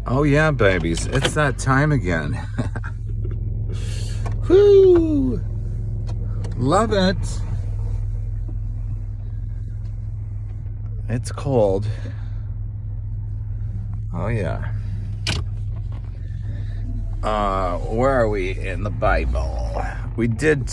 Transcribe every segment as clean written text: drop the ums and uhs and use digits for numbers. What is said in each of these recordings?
Oh yeah, babies, it's that time again. Whoo! Love it. It's cold. Oh yeah. Where are we in the Bible? We did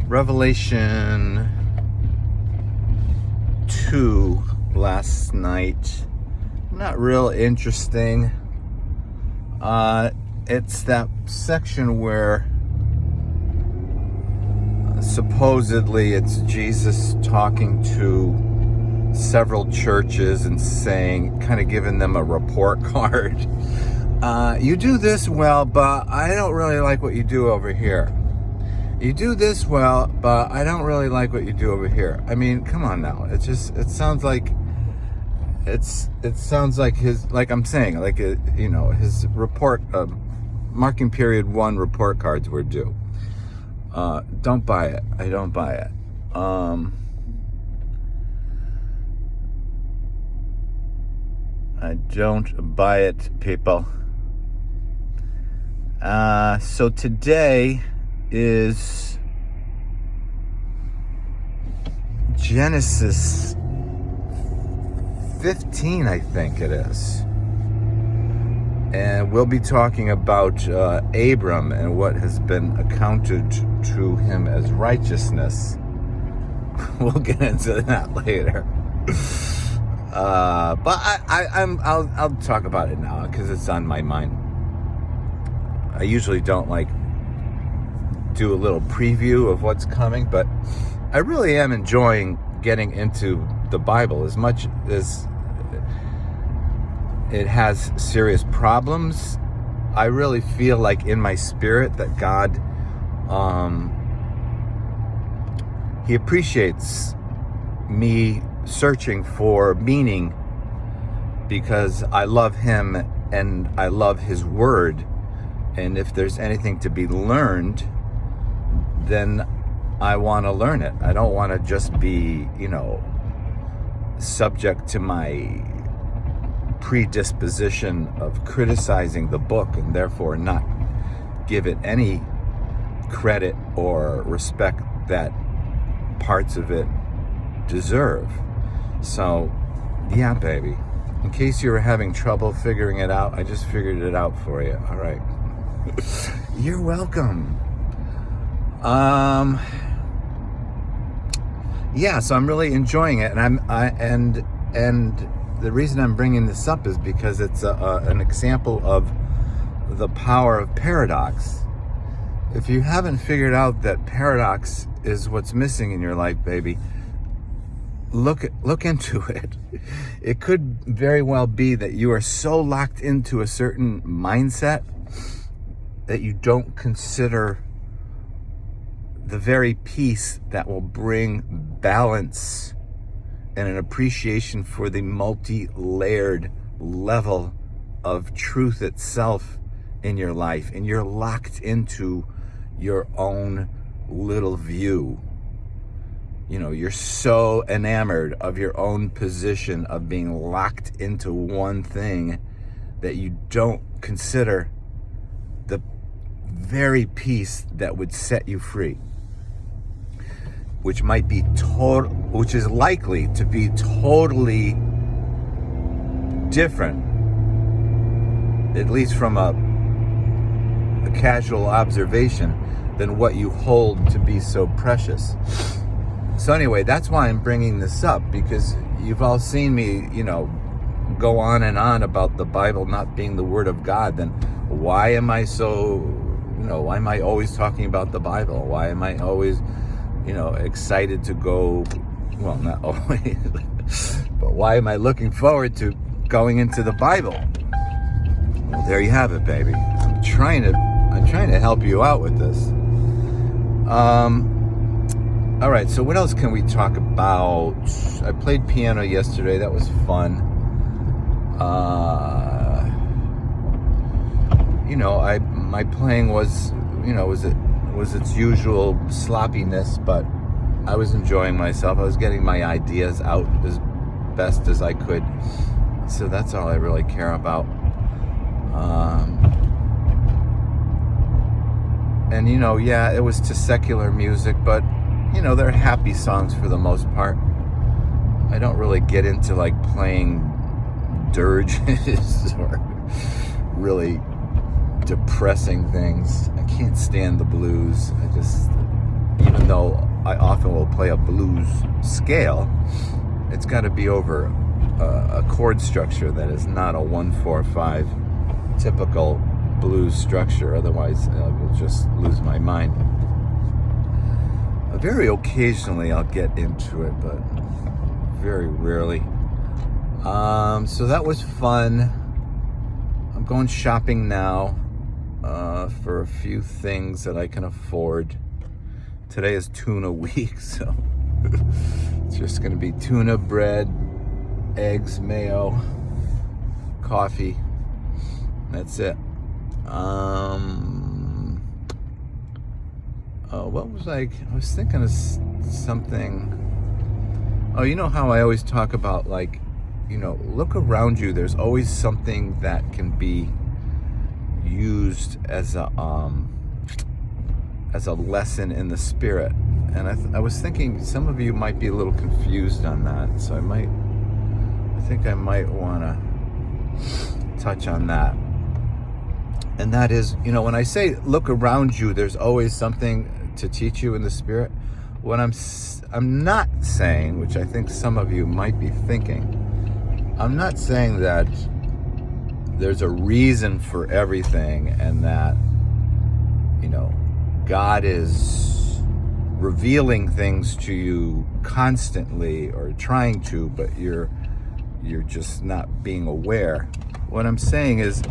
Revelation 2 last night. Not real interesting. It's that section where supposedly it's Jesus talking to several churches and saying, kind of giving them a report card. You do this well, but I don't really like what you do over here. You do this well, but I don't really like what you do over here. I mean, come on now. It sounds like his, like I'm saying, like his report, marking period 1 report cards were due. Don't buy it. I don't buy it. I don't buy it, people. So today is Genesis 15, I think it is. And we'll be talking about Abram and what has been accounted to him as righteousness. We'll get into that later. But I'll talk about it now because it's on my mind. I usually don't do a little preview of what's coming, but I really am enjoying getting into the Bible as much as it has serious problems. I really feel like in my spirit that God, he appreciates me searching for meaning because I love him and I love his word. And if there's anything to be learned, then I want to learn it. I don't want to just be, subject to my predisposition of criticizing the book and therefore not give it any credit or respect that parts of it deserve. So, yeah, baby. In case you were having trouble figuring it out, I just figured it out for you. All right. You're welcome. Yeah, so I'm really enjoying it, and the reason I'm bringing this up is because it's an example of the power of paradox. If you haven't figured out that paradox is what's missing in your life, baby, look into it. It could very well be that you are so locked into a certain mindset that you don't consider the very piece that will bring balance and an appreciation for the multi-layered level of truth itself in your life. And you're locked into your own little view. You're so enamored of your own position of being locked into one thing that you don't consider the very piece that would set you free, which is likely to be totally different, at least from a casual observation, than what you hold to be so precious. So anyway, that's why I'm bringing this up, because you've all seen me, go on and on about the Bible not being the Word of God. Then why am I why am I always talking about the Bible? Why am I always, excited to go, well, not always, but why am I looking forward to going into the Bible? Well, there you have it, baby. I'm trying to help you out with this. All right, so what else can we talk about? I played piano yesterday. That was fun. My playing was its usual sloppiness, but I was enjoying myself. I was getting my ideas out as best as I could. So that's all I really care about. And yeah, it was to secular music, but they're happy songs for the most part. I don't really get into like playing dirges or really depressing things. I can't stand the blues. Even though I often will play a blues scale, it's got to be over a chord structure that is not a 1-4-5 typical blues structure. Otherwise, I will just lose my mind. Very occasionally I'll get into it, but very rarely. So that was fun. I'm going shopping now for a few things that I can afford. Today is tuna week, so it's just going to be tuna, bread, eggs, mayo, coffee. That's it. What was I was thinking of something. Oh, you know how I always talk about, like, look around you. There's always something that can be used as a lesson in the spirit. And I was thinking some of you might be a little confused on that. So I think I might want to touch on that. And that is, when I say look around you, there's always something to teach you in the spirit. What I'm not saying, which I think some of you might be thinking, I'm not saying that there's a reason for everything and that, God is revealing things to you constantly or trying to, but you're just not being aware. What I'm saying is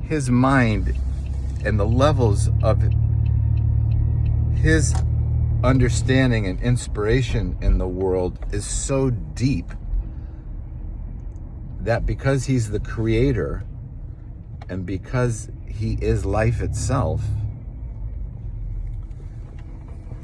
his mind and the levels of his understanding and inspiration in the world is so deep that because he's the creator and because he is life itself,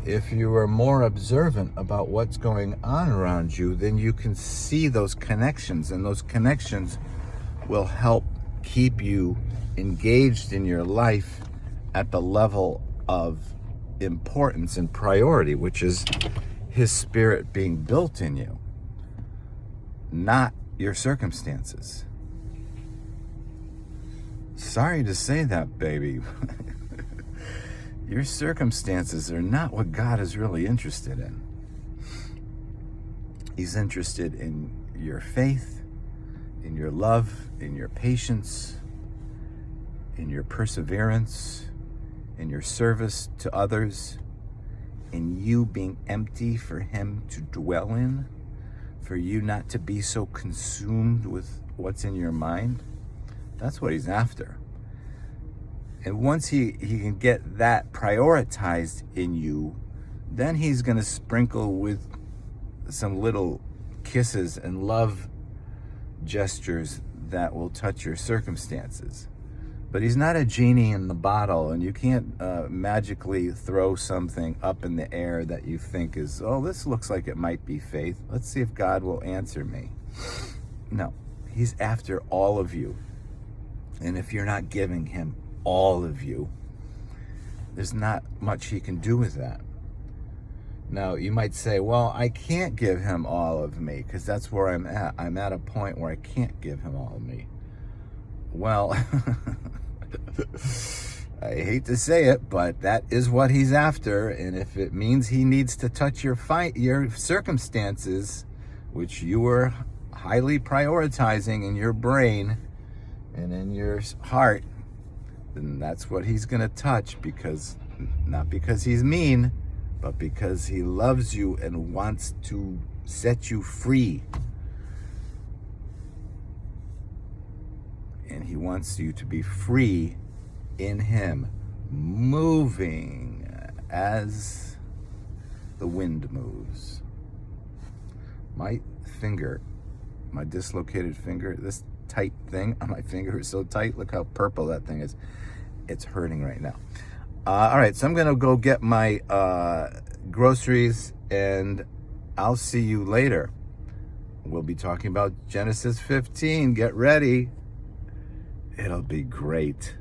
if you are more observant about what's going on around you, then you can see those connections, and those connections will help keep you engaged in your life at the level of importance and priority, which is his spirit being built in you, not your circumstances. Sorry to say that, baby. Your circumstances are not what God is really interested in. He's interested in your faith, in your love, in your patience, in your perseverance, in your service to others, in you being empty for him to dwell in, for you not to be so consumed with what's in your mind. That's what he's after. And once he can get that prioritized in you, then he's going to sprinkle with some little kisses and love gestures that will touch your circumstances. But he's not a genie in the bottle, and you can't magically throw something up in the air that you think is, oh, this looks like it might be faith. Let's see if God will answer me. No, he's after all of you. And if you're not giving him all of you, there's not much he can do with that. Now, you might say, well, I can't give him all of me because that's where I'm at. I'm at a point where I can't give him all of me. Well, I hate to say it, but that is what he's after. And if it means he needs to touch your circumstances, which you were highly prioritizing in your brain and in your heart, then that's what he's going to touch, because not because he's mean, but because he loves you and wants to set you free. And he wants you to be free in him, moving as the wind moves. My finger, my dislocated finger, this tight thing on my finger is so tight. Look how purple that thing is. It's hurting right now. All right, so I'm going to go get my groceries, and I'll see you later. We'll be talking about Genesis 15. Get ready. It'll be great.